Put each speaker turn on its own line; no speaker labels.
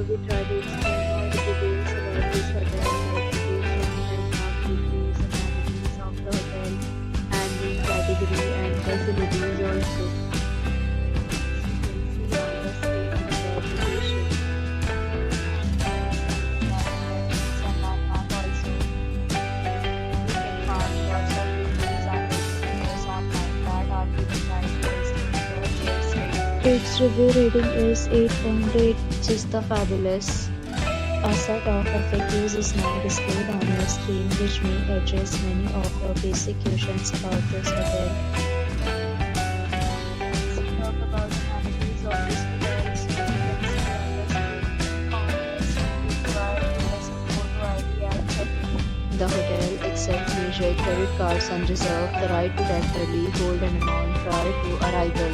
we try to explain all the details about this hotel, like location, landmark reviews, amenities of the hotel, and room category and facilities also. You can see on the screen the application.
Some landmark also. You can find lots of reviews and reviews online that are given by guests in the website.
Its review rating is 8.8, which is the fabulous. A set of FAQs is now displayed on your screen, which may address many of your basic questions about this hotel.
Let's talk about the amenities of this hotel. So you can see on the screen counters required US photo ID and check-in.
The hotel accepts major credit cards and reserves the right to temporarily hold an amount prior to arrival.